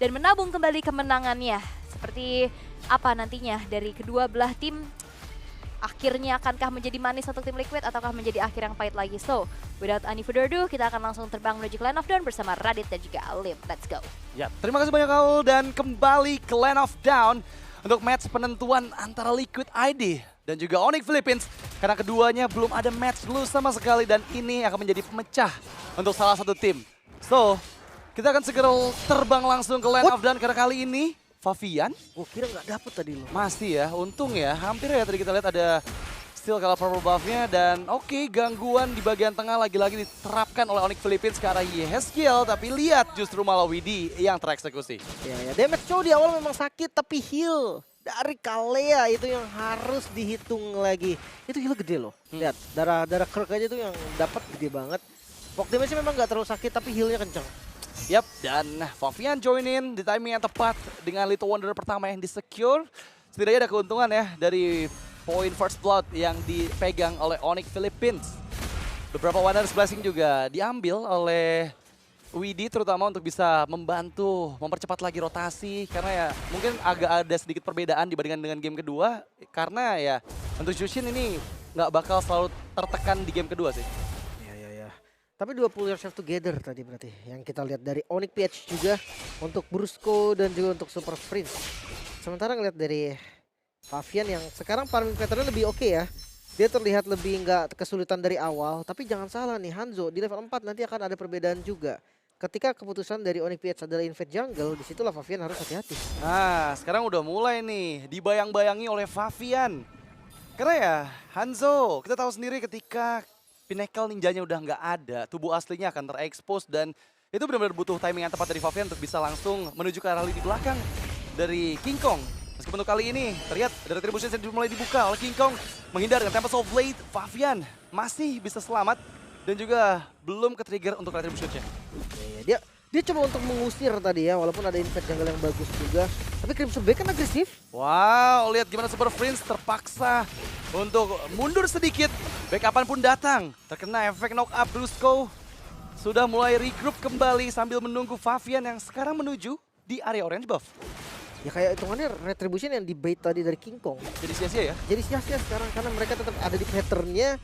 dan menabung kembali kemenangannya. Seperti apa nantinya dari kedua belah tim? Akhirnya akankah menjadi manis untuk tim Liquid ataukah menjadi akhir yang pahit lagi? So, without any further ado, kita akan langsung terbang menuju ke Land of Dawn bersama Radit dan juga Lim. Let's go. Ya, terima kasih banyak Aul dan kembali ke Land of Dawn untuk match penentuan antara Liquid ID dan juga Onyx Philippines. Karena keduanya belum ada match dulu sama sekali dan ini akan menjadi pemecah untuk salah satu tim. So, kita akan segera terbang langsung ke Land of Dawn karena kali ini Favian. Gue kira nggak dapet tadi lo. Masih ya, untung ya. Hampir ya tadi kita lihat ada still kalau purple buff-nya dan oke, gangguan di bagian tengah lagi-lagi diterapkan oleh Onyx Philippines ke arah Yeskiel, tapi lihat justru malah Widi yang tereksekusi. Ya, damage Chow di awal memang sakit tapi heal dari Kalea itu yang harus dihitung lagi. Itu heal gede loh. Lihat, darah Kirk aja tuh yang dapat gede banget. Poke damage-nya memang nggak terlalu sakit tapi healnya kenceng. Yap, dan Favian join in di timing yang tepat dengan Little Wonder pertama yang di-secure. Setidaknya ada keuntungan ya dari poin first blood yang dipegang oleh Onyx Philippines. Beberapa Wonders Blessing juga diambil oleh Widi terutama untuk bisa membantu mempercepat lagi rotasi. Karena ya mungkin agak ada sedikit perbedaan dibandingkan dengan game kedua. Karena ya untuk Jushin ini nggak bakal selalu tertekan di game kedua sih. Tapi 20 yourself together tadi berarti yang kita lihat dari Onyx PH juga untuk Brusco dan juga untuk Super Prince. Sementara ngeliat dari Favian yang sekarang farming patternnya lebih oke ya. Dia terlihat lebih nggak kesulitan dari awal. Tapi jangan salah nih, Hanzo di level 4 nanti akan ada perbedaan juga. Ketika keputusan dari Onyx PH adalah invade jungle, disitulah Favian harus hati-hati. Nah, sekarang udah mulai nih dibayang-bayangi oleh Favian. Karena ya Hanzo, kita tahu sendiri ketika Pinnacle ninjanya udah nggak ada, tubuh aslinya akan terekspos dan itu benar-benar butuh timing yang tepat dari Favian untuk bisa langsung menuju ke arah lini belakang dari King Kong. Meskipun untuk kali ini terlihat dari Retribution yang mulai dibuka oleh King Kong menghindar dengan Tempest of Blade, Favian masih bisa selamat dan juga belum ke-trigger untuk Retribution-nya. Dia coba untuk mengusir tadi ya, walaupun ada invade jungle yang bagus juga. Tapi Crimson Bay kan agresif. Wow, lihat gimana Super Prince terpaksa untuk mundur sedikit. Backupan pun datang. Terkena efek knock up Brusco. Sudah mulai regroup kembali sambil menunggu Favian yang sekarang menuju di area orange buff. Ya kayak hitungannya Retribution yang di bait tadi dari King Kong. Jadi sia-sia ya? Jadi sia-sia sekarang karena mereka tetap ada di patternnya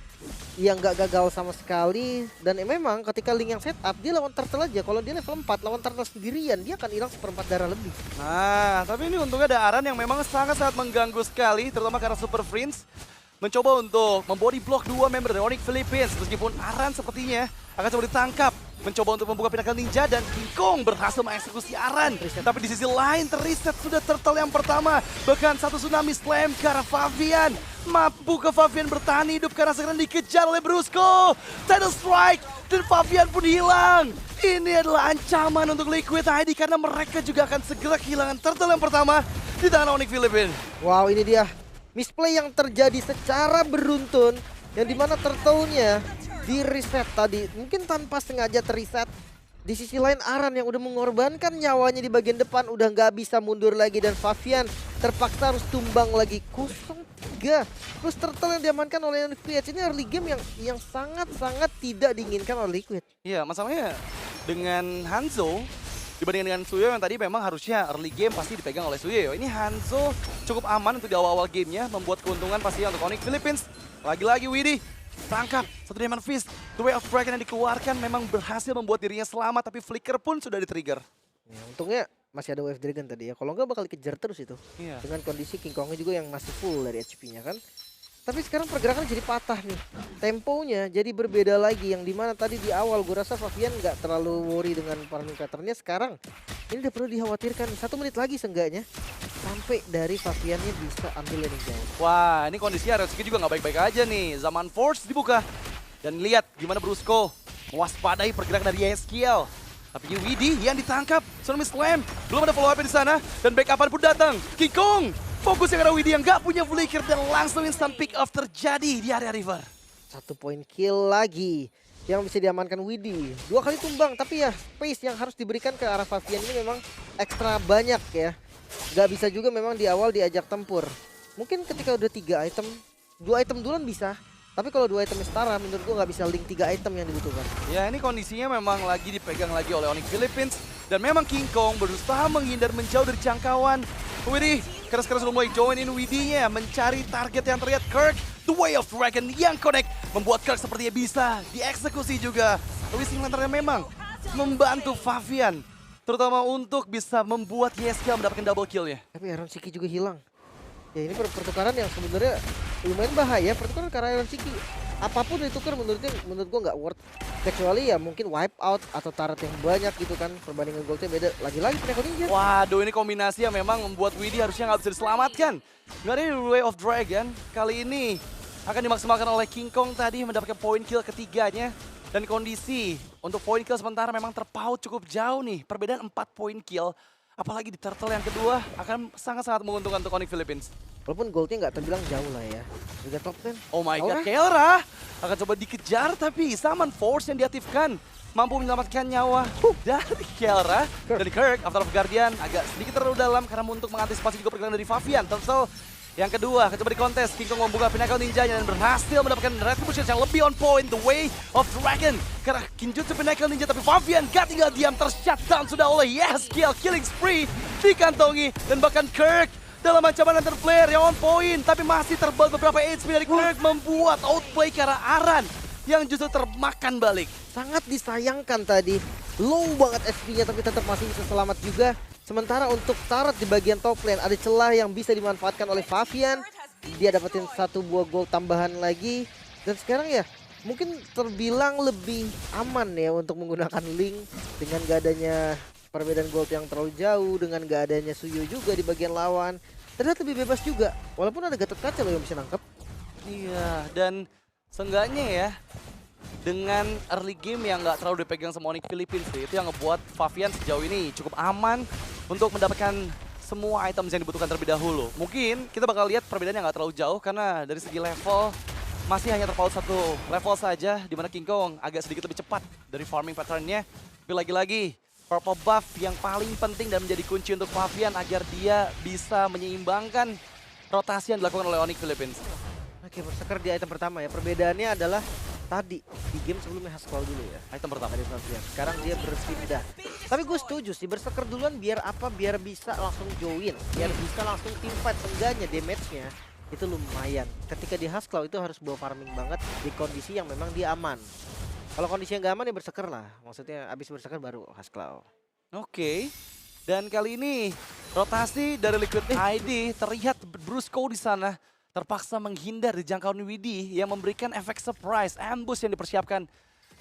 yang gak gagal sama sekali. Dan memang ketika Link yang setup dia lawan turtle aja. Kalau dia level 4 lawan turtle sendirian dia akan hilang 1/4 darah lebih. Nah, tapi ini untungnya ada Aran yang memang sangat-sangat mengganggu sekali. Terutama karena Super Prince mencoba untuk membody block dua member dari Onyx Philippines. Meskipun Aran sepertinya akan coba ditangkap. Mencoba untuk membuka Pinnacle Ninja dan King Kong berhasil mengeksekusi Aran. Tapi di sisi lain terreset sudah turtle yang pertama. Bahkan satu tsunami slam ke arah Favian. Mampu ke Favian bertahan hidup karena sekarang dikejar oleh Brusco. Tidal Strike dan Favian pun hilang. Ini adalah ancaman untuk Liquid ID karena mereka juga akan segera kehilangan turtle yang pertama di tangan Onyx Philippines. Wow, ini dia misplay yang terjadi secara beruntun. Yang dimana turtle-nya di reset tadi, mungkin tanpa sengaja terreset. Di sisi lain Aran yang udah mengorbankan nyawanya di bagian depan udah nggak bisa mundur lagi dan Favian terpaksa harus tumbang lagi 0-3. Terus turtle yang diamankan oleh Liquid ini early game yang sangat-sangat tidak diinginkan oleh Liquid. Iya, masalahnya dengan Hanzo dibandingkan dengan Suyo yang tadi memang harusnya early game pasti dipegang oleh Suyo. Ini Hanzo cukup aman untuk di awal-awal gamenya, membuat keuntungan pastinya untuk Onyx Philippines. Lagi-lagi Widi tangkap satu Demon Fist. The Way of Dragon yang dikeluarkan memang berhasil membuat dirinya selamat, tapi Flicker pun sudah di-trigger. Ya, untungnya masih ada Wave Dragon tadi ya. Kalau nggak bakal dikejar terus itu. Iya. Dengan kondisi King Kongnya juga yang masih full dari HP-nya kan. Tapi sekarang pergerakan jadi patah nih. Temponya jadi berbeda lagi. Yang dimana tadi di awal gue rasa Favian nggak terlalu worry dengan farming patternnya. Sekarang ini udah perlu dikhawatirkan. 1 menit lagi seenggaknya sampai dari Faviannya bisa ambil landing zone. Wah, ini kondisinya Redski juga nggak baik-baik aja nih. Zaman Force dibuka. Dan lihat gimana Brusco mewaspadai pergerakan dari Yeskiel. Tapi Widi yang ditangkap. Tsunami Slam. Belum ada follow up di sana. Dan backupan pun datang. King Kong fokus yang ada Widi yang nggak punya flicker. Dan langsung instant pick off terjadi di area river. 1 poin kill lagi yang bisa diamankan Widi. 2 kali tumbang, tapi ya space yang harus diberikan ke arah Favian ini memang ekstra banyak ya. Gak bisa juga memang di awal diajak tempur. Mungkin ketika udah 3 item, 2 item duluan bisa. Tapi kalau 2 item setara menurut gua gak bisa link 3 item yang dibutuhkan. Ya ini kondisinya memang lagi dipegang lagi oleh Onyx Philippines. Dan memang King Kong berusaha menghindar menjauh dari jangkauan. Widih, keras-keras sudah mulai join in Widih-nya mencari target yang terlihat. Kirk, The Way of Dragon yang connect. Membuat Kirk sepertinya bisa dieksekusi juga. Twisting Lantern memang membantu Favian. Terutama untuk bisa membuat YSK mendapatkan double kill-nya. Tapi Iron Shiki juga hilang. Ya ini pertukaran yang sebenarnya lumayan bahaya. Pertukaran karena Iron Shiki apapun ditukar menurut gua nggak worth. Kecuali ya mungkin wipe out atau turret yang banyak gitu kan. Perbandingan goldnya beda. Lagi-lagi Pinnacle Ninja. Waduh, ini kombinasi yang memang membuat Widih harusnya nggak bisa diselamatkan. Dari Way of Dragon kali ini akan dimaksimalkan oleh King Kong tadi mendapatkan poin kill ketiganya. Dan kondisi untuk poin kill sementara memang terpaut cukup jauh nih. Perbedaan 4 poin kill. Apalagi di turtle yang kedua akan sangat-sangat menguntungkan untuk Onyx Philippines. Walaupun goldnya nggak terbilang jauh lah ya. Juga top 10. Oh my god, Kelra akan coba dikejar tapi Summon Force yang diaktifkan. Mampu menyelamatkan nyawa dari Kelra. Dan Kirk, After of Guardian agak sedikit terlalu dalam karena untuk mengantisipasi juga pergerakan dari Favian. Turtle yang kedua akan coba dikontes. King Kong membuka Pinnacle Ninja-nya dan berhasil mendapatkan Retribution yang lebih on point. The Way of Dragon. Karena Kinjutsu Pinnacle Ninja tapi Favian gak tinggal diam, tershutdown sudah oleh YSKL. Killing spree dikantongi dan bahkan Kirk dalam ancaman Hunter Flare yang on point. Tapi masih terbal beberapa HP dari Kirk membuat outplay karena Aran yang justru termakan balik. Sangat disayangkan tadi. Low banget SP-nya tapi tetap masih bisa selamat juga. Sementara untuk turret di bagian top lane ada celah yang bisa dimanfaatkan oleh Favian. Dia dapetin 1 buah gold tambahan lagi. Dan sekarang ya mungkin terbilang lebih aman ya untuk menggunakan Link. Dengan gak adanya perbedaan gold yang terlalu jauh. Dengan gak adanya Suyo juga di bagian lawan. Terlihat lebih bebas juga. Walaupun ada Gatot Kaca loh yang bisa nangkep. Iya, dan seenggaknya ya dengan early game yang nggak terlalu dipegang sama Onyx Philippines itu yang ngebuat Favian sejauh ini cukup aman untuk mendapatkan semua item yang dibutuhkan terlebih dahulu. Mungkin kita bakal lihat perbedaannya nggak terlalu jauh karena dari segi level masih hanya terpaut 1 level saja, di mana King Kong agak sedikit lebih cepat dari farming pattern-nya. Tapi lagi-lagi purple buff yang paling penting dan menjadi kunci untuk Favian agar dia bisa menyeimbangkan rotasi yang dilakukan oleh Onyx Philippines. Oke, Berserker di item pertama ya. Perbedaannya adalah tadi di game sebelumnya Haskell dulu ya. Item pertama Dari Favian. Sekarang dia berpindah. Tapi gue setuju sih Berserker duluan biar apa? Biar bisa langsung join. Biar bisa langsung team fight. Seenggaknya damage-nya itu lumayan. Ketika di Haskell itu harus bawa farming banget di kondisi yang memang dia aman. Kalau kondisi yang gak aman ya Berserker lah. Maksudnya abis Berserker baru Haskell. Oke. Dan kali ini rotasi dari Liquid ID terlihat Brusco di sana terpaksa menghindar di jangkauan Widih yang memberikan efek surprise. Ambush yang dipersiapkan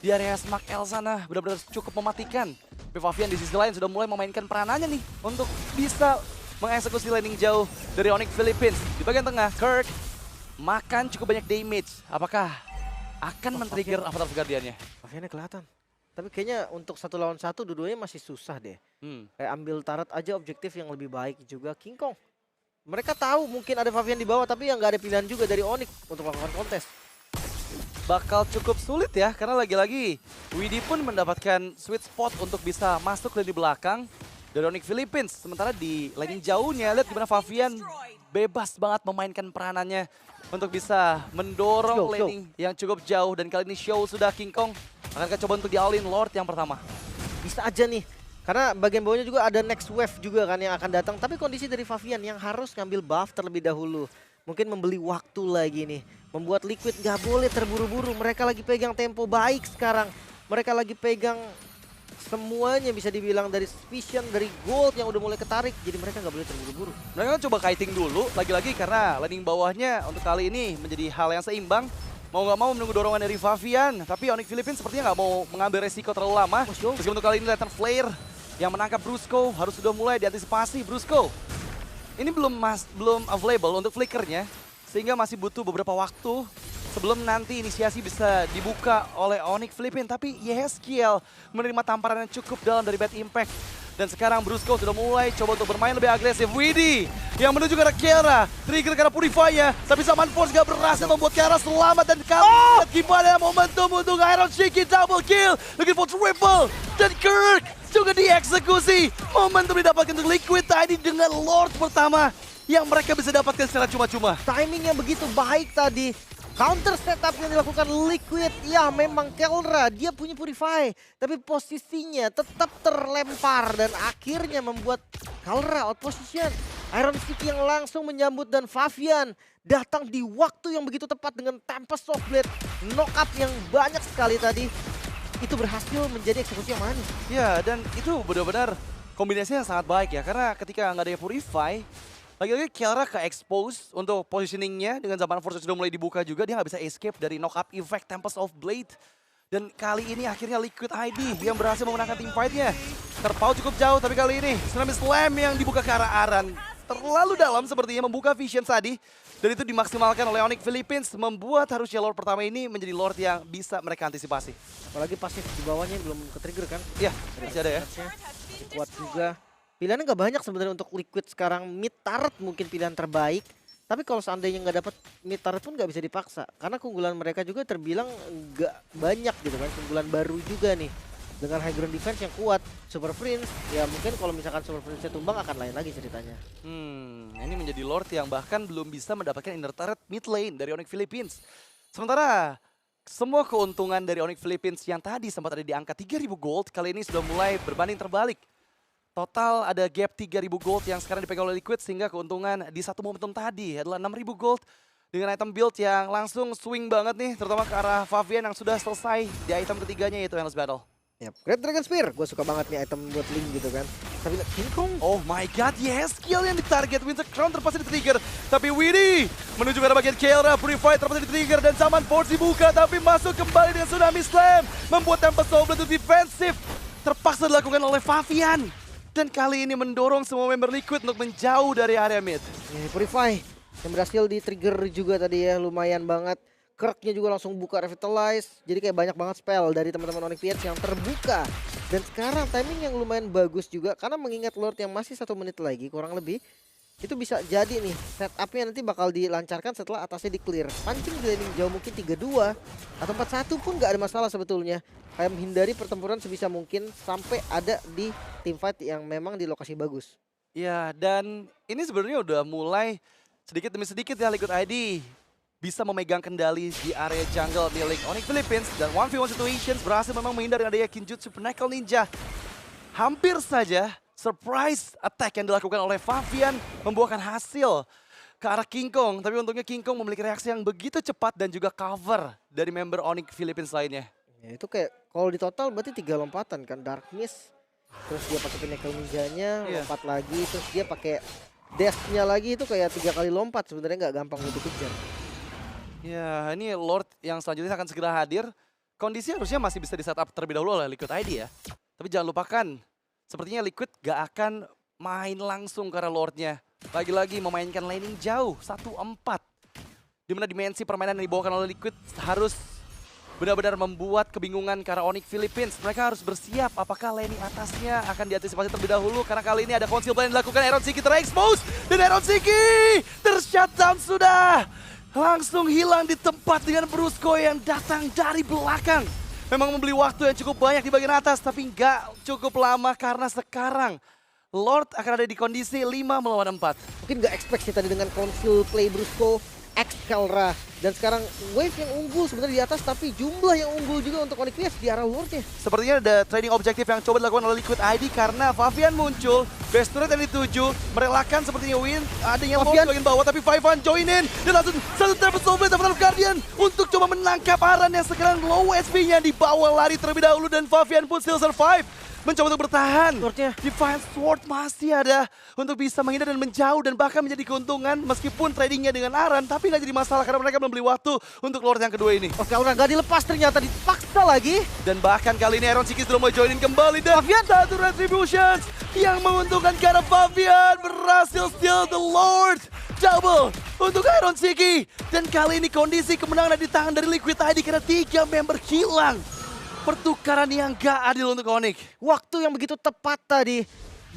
di area Smack L sana benar-benar cukup mematikan. Favian di sisi lain sudah mulai memainkan peranannya nih untuk bisa mengeksekusi landing jauh dari Onyx Philippines. Di bagian tengah, Kirk makan cukup banyak damage. Apakah akan men-trigger Avatar of Guardian-nya? Faviannya kelihatan. Tapi kayaknya untuk 1 lawan 1 dua-duanya masih susah deh. Kayak ambil turret aja objektif yang lebih baik juga King Kong. Mereka tahu mungkin ada Favian di bawah tapi yang nggak ada pilihan juga dari Onyx untuk melakukan kontes. Bakal cukup sulit ya karena lagi-lagi Widih pun mendapatkan sweet spot untuk bisa masuk lini belakang dari Onyx Philippines. Sementara di lane jauhnya lihat gimana Favian bebas banget memainkan peranannya untuk bisa mendorong laning yang cukup jauh. Dan kali ini show sudah King Kong akan coba untuk di all-in Lord yang pertama. Bisa aja nih. Karena bagian bawahnya juga ada next wave juga kan yang akan datang. Tapi kondisi dari Favian yang harus ngambil buff terlebih dahulu. Mungkin membeli waktu lagi nih. Membuat Liquid gak boleh terburu-buru. Mereka lagi pegang tempo baik sekarang. Mereka lagi pegang semuanya bisa dibilang dari Vision, dari Gold yang udah mulai ketarik. Jadi mereka gak boleh terburu-buru. Mereka kan coba kiting dulu. Lagi-lagi karena landing bawahnya untuk kali ini menjadi hal yang seimbang. Mau nggak mau menunggu dorongan dari Favian. Tapi Onyx Philippines sepertinya nggak mau mengambil resiko terlalu lama. Meskipun untuk kali ini Lantern Flare yang menangkap Brusco harus sudah mulai diantisipasi. Brusco ini belum available untuk flickernya, sehingga masih butuh beberapa waktu sebelum nanti inisiasi bisa dibuka oleh Onyx Philippines. Tapi YSKL menerima tamparan yang cukup dalam dari Bad Impact. Dan sekarang Brusco sudah mulai coba untuk bermain lebih agresif. Widih yang menuju ke arah Kiara. Trigger karena Purify-nya. Tapi Summon Force gak berhasil membuat Kiara selamat. Dan kali gimana momentum untuk Iron Shiki double kill. Looking for triple. Dan Kirk juga dieksekusi. Momentum didapatkan untuk Liquid tadi dengan Lord pertama yang mereka bisa dapatkan secara cuma-cuma. Timingnya begitu baik tadi. Counter setup yang dilakukan Liquid, ya memang Kelra dia punya Purify, tapi posisinya tetap terlempar dan akhirnya membuat Kelra out position. Iron Sticky yang langsung menyambut dan Favian datang di waktu yang begitu tepat dengan Tempest of Blade. Knock up yang banyak sekali tadi, itu berhasil menjadi eksekusi yang manis. Ya, dan itu benar-benar kombinasinya sangat baik ya, karena ketika nggak ada Purify, lagi-lagi Kiara ke-expose untuk positioningnya dengan zaman Force sudah mulai dibuka juga, dia nggak bisa escape dari knock up effect Tempest of Blade. Dan kali ini akhirnya Liquid ID yang berhasil memenangkan team fight-nya. Terpaut cukup jauh, tapi kali ini Tsunami Slam yang dibuka ke arah Aran. Terlalu dalam sepertinya membuka vision tadi. Dan itu dimaksimalkan oleh Onyx Philippines, membuat harusnya Lord pertama ini menjadi Lord yang bisa mereka antisipasi. Apalagi pasif di bawahnya belum ke-trigger kan. Iya, masih ada ya. Masih kuat juga. Pilihannya nggak banyak sebenarnya untuk Liquid sekarang. Mid turret mungkin pilihan terbaik. Tapi kalau seandainya nggak dapat mid turret pun nggak bisa dipaksa. Karena keunggulan mereka juga terbilang nggak banyak gitu kan. Keunggulan baru juga nih. Dengan high ground defense yang kuat. Super Prince, ya mungkin kalau misalkan Super Prince-nya tumbang akan lain lagi ceritanya. Ini menjadi Lord yang bahkan belum bisa mendapatkan inner turret mid lane dari Onyx Philippines. Sementara semua keuntungan dari Onyx Philippines yang tadi sempat ada di angka 3.000 gold, kali ini sudah mulai berbanding terbalik. Total ada gap 3.000 gold yang sekarang dipegang oleh Liquid, sehingga keuntungan di satu momentum tadi adalah 6.000 gold. Dengan item build yang langsung swing banget nih, terutama ke arah Favian yang sudah selesai di item ketiganya, yaitu Endless Battle. Yap, Great Dragon Spear, gue suka banget nih item buat Link gitu kan. Tapi King Kong, Oh my god, yes! Skill yang ditarget, Winter Crown terpaksa di-trigger. Tapi Widdy menuju ke arah bagian Kelra, Purify terpaksa di-trigger. Dan zaman Force dibuka, tapi masuk kembali dengan Tsunami Slam. Membuat Tempest of Blade itu defensif. Terpaksa dilakukan oleh Favian. Dan kali ini mendorong semua member Liquid untuk menjauh dari area mid. Purify yang berhasil di-trigger juga tadi ya, lumayan banget. Kirknya juga langsung buka Revitalize. Jadi kayak banyak banget spell dari teman-teman Onyx PH yang terbuka. Dan sekarang timing yang lumayan bagus juga. Karena mengingat Lord yang masih 1 menit lagi kurang lebih. Itu bisa jadi nih setupnya nanti bakal dilancarkan setelah atasnya di clear. Pancing di landing jauh mungkin 3-2 atau 4-1 pun gak ada masalah sebetulnya. Kayak menghindari pertempuran sebisa mungkin sampai ada di teamfight yang memang di lokasi bagus. Ya, dan ini sebenarnya udah mulai sedikit demi sedikit ya Liquid ID bisa memegang kendali di area jungle milik Onyx Philippines. Dan 1v1 situations berhasil memang menghindari adanya Kinjutsu Pinnacle Ninja. Hampir saja surprise attack yang dilakukan oleh Favian membuahkan hasil ke arah King Kong. Tapi untungnya King Kong memiliki reaksi yang begitu cepat dan juga cover dari member Onyx Philippines lainnya. Ya itu kayak kalau di total berarti 3 lompatan kan, Dark Mist. Terus dia pakai Pinnacle Ninjanya, lompat lagi, terus dia pakai dash-nya lagi, itu kayak 3 kali lompat. Sebenarnya nggak gampang untuk dikejar. Ya, ini Lord yang selanjutnya akan segera hadir. Kondisi harusnya masih bisa di-setup terlebih dahulu oleh Liquid ID ya. Tapi jangan lupakan, sepertinya Liquid gak akan main langsung ke arah Lordnya. Lagi-lagi memainkan laning jauh, 1-4. Dimana dimensi permainan yang dibawakan oleh Liquid harus benar-benar membuat kebingungan ke arah Onyx Philippines. Mereka harus bersiap apakah laning atasnya akan diantisipasi terlebih dahulu. Karena kali ini ada conceal plan yang dilakukan, Iron Siki ter-expose. Dan Iron Siki ter-shutdown sudah. Langsung hilang di tempat dengan Brusco yang datang dari belakang. Memang membeli waktu yang cukup banyak di bagian atas, tapi nggak cukup lama karena sekarang Lord akan ada di kondisi 5 melawan 4. Mungkin nggak expect sih tadi dengan conceal play Brusco, X Kelra. Dan sekarang Wave yang unggul sebenarnya di atas, tapi jumlah yang unggul juga untuk Onyx PH di arah Lordnya. Sepertinya ada trading objektif yang coba dilakukan oleh Liquid ID karena Favian muncul, best turret yang dituju, merelakan sepertinya win, adanya Lord di bagian bawah, tapi Favian join in, dan langsung satu Tempest of Blade of Guardian untuk coba menangkap Aran yang sekarang low SP-nya, dibawa lari terlebih dahulu dan Favian pun still survive. Mencoba untuk bertahan. Swordnya. Defiant Sword masih ada untuk bisa menghindar dan menjauh dan bahkan menjadi keuntungan meskipun tradingnya dengan Aran, tapi nggak jadi masalah karena mereka belum beli waktu untuk Lord yang kedua ini. Oke, udah nggak dilepas ternyata, dipaksa lagi. Dan bahkan kali ini Iron Siki sudah mau joinin kembali dan satu Retributions yang menguntungkan karena Favian berhasil steal the Lord. Double untuk Iron Siki. Dan kali ini kondisi kemenangan ada di tangan dari Liquid ID karena 3 member hilang. Pertukaran yang gak adil untuk Onyx. Waktu yang begitu tepat tadi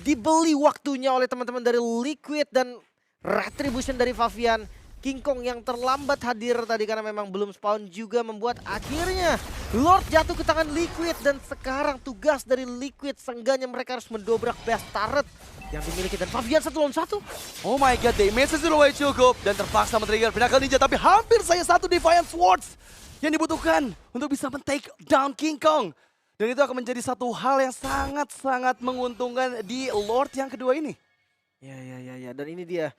dibeli waktunya oleh teman-teman dari Liquid dan Retribution dari Favian King Kong yang terlambat hadir tadi karena memang belum spawn juga membuat akhirnya Lord jatuh ke tangan Liquid. Dan sekarang tugas dari Liquid seenggaknya mereka harus mendobrak base turret yang dimiliki. Dan Favian 1 lawan 1. Oh my god, damage sudah mulai cukup. Dan terpaksa men-trigger Pinnacle Ninja. Tapi hampir saja satu Defiant Swords yang dibutuhkan untuk bisa men-take down King Kong. Dan itu akan menjadi satu hal yang sangat-sangat menguntungkan di Lord yang kedua ini. Ya. Dan ini dia.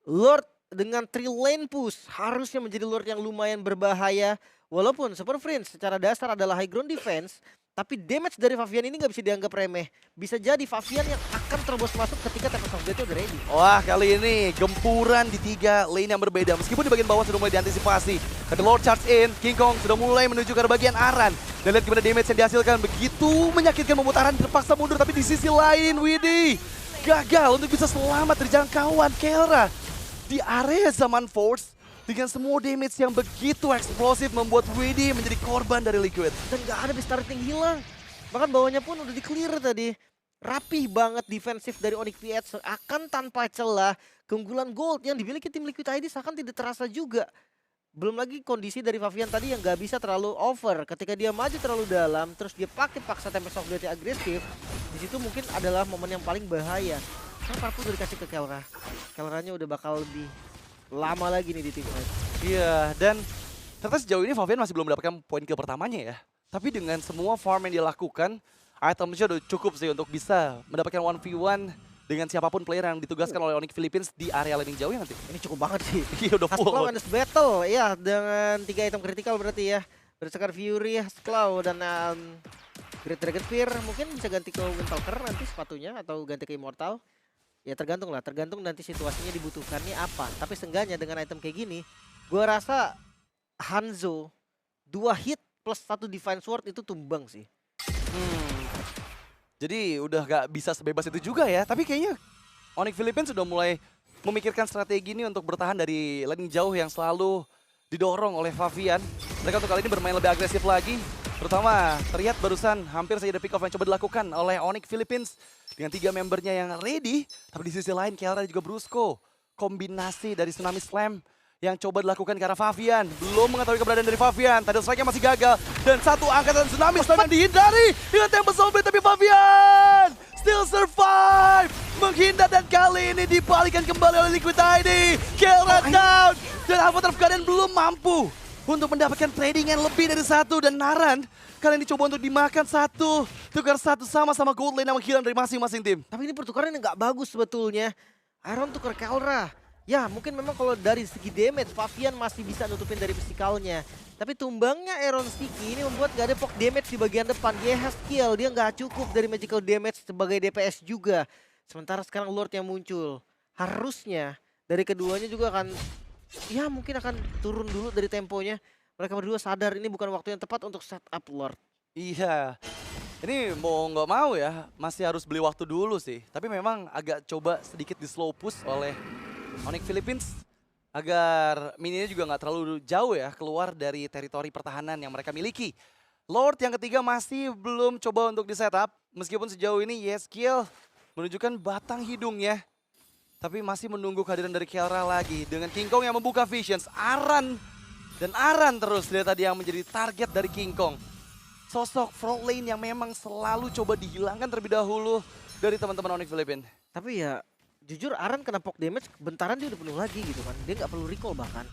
Lord dengan 3 lane push harusnya menjadi Lord yang lumayan berbahaya. Walaupun Super Friends secara dasar adalah high ground defense. Tapi damage dari Favian ini nggak bisa dianggap remeh. Bisa jadi Favian yang akan terobos masuk ketika Tempest of Death udah ready. Wah, kali ini gempuran di 3 lane yang berbeda. Meskipun di bagian bawah sudah mulai diantisipasi. Tapi Lord charge in, King Kong sudah mulai menuju ke bagian Aran. Dan lihat gimana damage yang dihasilkan. Begitu menyakitkan membuat Aran terpaksa mundur. Tapi di sisi lain, Widhi gagal untuk bisa selamat dari jangkauan Kelra. Di area Zaman Force dengan semua damage yang begitu eksplosif membuat Widhi menjadi korban dari Liquid. Dan gak ada base turret yang hilang. Bahkan bawahnya pun udah di-clear tadi. Rapih banget defensif dari Onyx PH akan tanpa celah. Keunggulan gold yang dimiliki tim Liquid ID seakan tidak terasa juga. Belum lagi kondisi dari Favian tadi yang gak bisa terlalu over. Ketika dia maju terlalu dalam, terus dia pakai paksa Tempest of Death yang agresif. Di situ mungkin adalah momen yang paling bahaya. Karena Parpus udah dikasih ke Kelra. Kelranya udah bakal lebih lama lagi nih di tim fight. Iya, dan ternyata sejauh ini Favian masih belum mendapatkan poin kill pertamanya ya. Tapi dengan semua farm yang dilakukan, itemnya udah cukup sih untuk bisa mendapatkan 1v1 dengan siapapun player yang ditugaskan oleh Onyx Philippines di area landing jauh ya nanti. Ini cukup banget sih. Iya, udah full. Haskell and Battle, ya dengan 3 item kritikal berarti ya. Berdasarkan Fury, Haskell dan Great Dragon Spear. Mungkin bisa ganti ke Windtalker nanti sepatunya atau ganti ke Immortal. Ya tergantung nanti situasinya dibutuhkannya apa. Tapi seenggaknya dengan item kayak gini, gua rasa Hanzo 2 hit plus 1 Divine Sword itu tumbang sih. Jadi udah gak bisa sebebas itu juga ya. Tapi kayaknya Onyx Philippines sudah mulai memikirkan strategi ini untuk bertahan dari landing jauh yang selalu didorong oleh Favian. Mereka untuk kali ini bermain lebih agresif lagi. Terutama terlihat barusan hampir saja ada pick off yang coba dilakukan oleh Onyx Philippines. Dengan 3 membernya yang ready. Tapi di sisi lain Kelra juga Brusco. Kombinasi dari Tsunami Slam yang coba dilakukan ke arah Favian. Belum mengetahui keberadaan dari Favian. Tadi strike-nya masih gagal. Dan satu angkatan Tsunami Slam yang dihindari. Dengan Tempest of Death, tapi Favian still survive. Menghindar dan kali ini dibalikan kembali oleh Liquid ID. Kelra down. Dan Avatar of Guardian belum mampu untuk mendapatkan trading yang lebih dari 1. Dan Naran kalian dicoba untuk dimakan 1. Tukar 1 sama-sama gold lane yang menghilang dari masing-masing tim. Tapi ini pertukaran yang nggak bagus sebetulnya. Iron tukar Kelra. Ya mungkin memang kalau dari segi damage Favian masih bisa nutupin dari fisikalnya. Tapi tumbangnya Iron Sticky ini membuat gak ada poke damage di bagian depan. Dia has skill, dia nggak cukup dari magical damage sebagai DPS juga. Sementara sekarang Lord yang muncul. Harusnya dari keduanya juga akan, ya mungkin akan turun dulu dari temponya. Mereka berdua sadar ini bukan waktu yang tepat untuk setup Lord. Iya, ini mau nggak mau ya masih harus beli waktu dulu sih. Tapi memang agak coba sedikit di slow push oleh Onyx Philippines agar mininya juga nggak terlalu jauh ya keluar dari teritori pertahanan yang mereka miliki. Lord yang ketiga masih belum coba untuk di setup. Meskipun sejauh ini Yeskiel menunjukkan batang hidungnya. Tapi masih menunggu kehadiran dari Kelra lagi. Dengan King Kong yang membuka visions. Aran terus dia tadi yang menjadi target dari King Kong. Sosok front lane yang memang selalu coba dihilangkan terlebih dahulu dari teman-teman Onyx Philippines. Tapi ya jujur Aran kena poke damage bentaran dia udah penuh lagi gitu kan. Dia nggak perlu recall bahkan.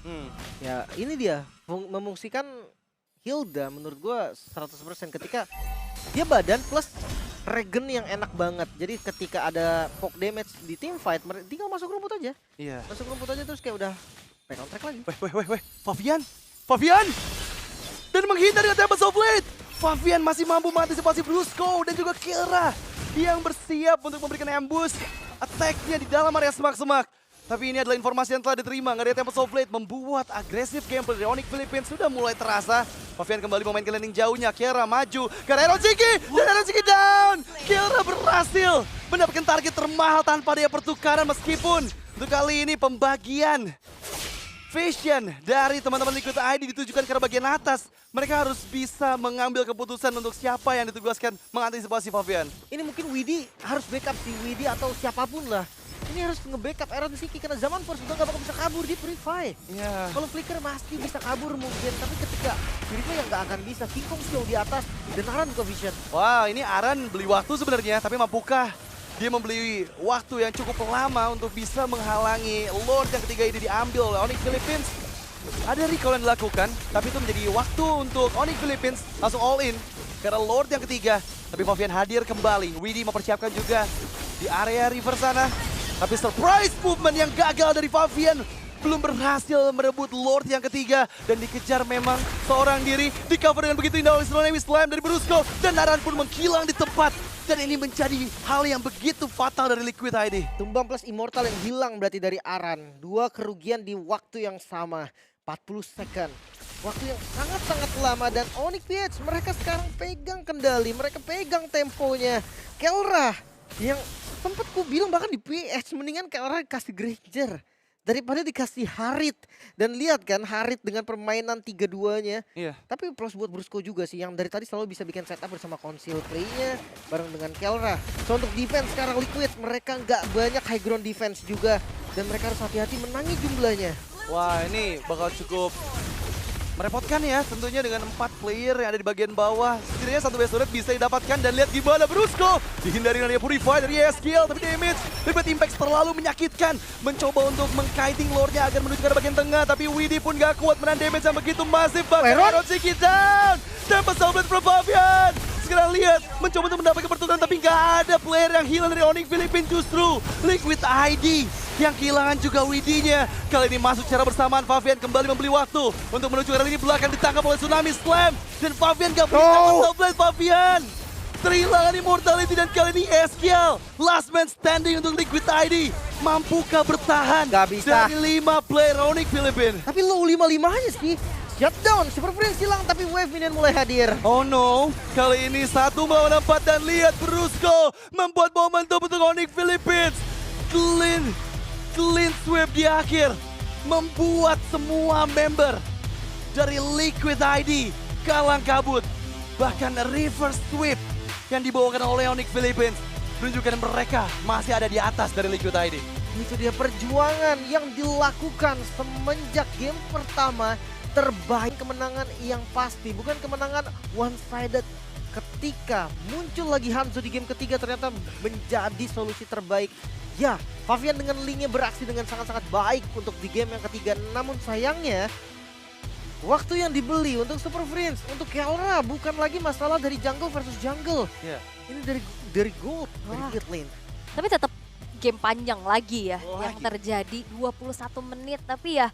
Ya ini dia memungsikan Hilda menurut gua 100% ketika dia badan plus regen yang enak banget. Jadi ketika ada poke damage di team fight tinggal masuk rumput aja. Iya. Masuk rumput aja terus kayak udah back on track lagi. Weh. Favian! Dan menghindar dengan Tempest of Death. Favian masih mampu mengantisipasi Brusco dan juga Kelra yang bersiap untuk memberikan ambush attack-nya di dalam area semak-semak. Tapi ini adalah informasi yang telah diterima. Ngeri Tempest of Blade membuat agresif gameplay dari Onyx Philippines sudah mulai terasa. Favian kembali memainkan landing jauhnya. Kelra maju ke arah Eronziki. Dan Eronziki down. Kelra berhasil mendapatkan target termahal tanpa dia pertukaran. Meskipun untuk kali ini pembagian vision dari teman-teman Liquid ID ditujukan ke arah bagian atas. Mereka harus bisa mengambil keputusan untuk siapa yang ditugaskan mengantisipasi Favian. Ini mungkin Widhi harus backup si Widhi atau siapapun lah. Ini harus nge-backup Aaron Siki karena zaman Force udah gak bakal bisa kabur di Purify. Iya. Kalau Flicker masih bisa kabur mungkin, tapi ketika Purify yang gak akan bisa, King Kong jauh di atas dan Aran buka vision. Wah, ini Aran beli waktu sebenarnya, tapi mampukah dia membeli waktu yang cukup lama untuk bisa menghalangi Lord yang ketiga ini diambil oleh Onyx Philippines? Ada recall yang dilakukan, tapi itu menjadi waktu untuk Onyx Philippines langsung all in karena Lord yang ketiga. Tapi Favian hadir kembali, Widdy mempersiapkan juga di area river sana. Tapi surprise movement yang gagal dari Favian belum berhasil merebut Lord yang ketiga dan dikejar memang seorang diri, di cover dengan begitu indah oleh Tsunami Slam dari Brusco dan Aran pun menghilang di tempat dan ini menjadi hal yang begitu fatal dari Liquid ID. Tumbang plus Immortal yang hilang berarti dari Aran. 2 kerugian di waktu yang sama, 40 second. Waktu yang sangat-sangat lama dan Onyx PH mereka sekarang pegang kendali, mereka pegang temponya. Kelra yang sempat ku bilang bahkan di PH mendingan Kelra dikasih Granger daripada dikasih Harit. Dan lihat kan Harit dengan permainan 3-2-nya. Iya. Tapi plus buat Brusco juga sih yang dari tadi selalu bisa bikin setup bersama Conceal play-nya bareng dengan Kelra. So untuk defense sekarang Liquid mereka nggak banyak high ground defense juga dan mereka harus hati-hati menangi jumlahnya. Wah, ini bakal cukup merepotkan ya tentunya dengan 4 player yang ada di bagian bawah. Setidaknya satu best turret bisa didapatkan dan lihat gimana Brusco dihindari dari Purify dari skill tapi damage Liquid Impact terlalu menyakitkan. Mencoba untuk mengkiting Lordnya agar menuju ke bagian tengah tapi Widdy pun gak kuat menahan damage yang begitu masif. Bahkan Aaron Siki down. Tempat Soulblade from Favian. Sekarang lihat mencoba untuk mendapatkan pertukaran tapi gak ada player yang hilang dari Onyx Philippines, justru Liquid ID yang kehilangan juga Widdy-nya. Kali ini masuk secara bersamaan, Favian kembali membeli waktu untuk menuju ke lini belakang, ditangkap oleh Tsunami Slam dan Favian gak punya Soulblade. Favian terhilangan Immortality dan kali ini Eskiel last man standing untuk Liquid ID. Mampukah bertahan Gak bisa. dari 5 player Onyx Philippines? Tapi low 5-5 aja sih. Shutdown, Super Prince hilang tapi Wave Minion mulai hadir. Oh no, kali ini 1 melawan 4 dan lihat Brusco membuat momentum untuk Onyx Philippines. Clean sweep di akhir, membuat semua member dari Liquid ID kalang kabut. Bahkan reverse sweep yang dibawakan oleh Onyx Philippines menunjukkan mereka masih ada di atas dari Liquid ID. Itu dia perjuangan yang dilakukan semenjak game pertama. Terbaik kemenangan yang pasti, bukan kemenangan one-sided. Ketika muncul lagi Hanzo di game ketiga ternyata menjadi solusi terbaik. Ya, Favian dengan linknya beraksi dengan sangat-sangat baik untuk di game yang ketiga. Namun sayangnya, waktu yang dibeli untuk Super Prince, untuk Kelra bukan lagi masalah dari jungle versus jungle. Yeah. Ini dari gold, dari mid lane. Tapi tetap game panjang lagi ya Oh, yang lagi. terjadi 21 menit. Tapi ya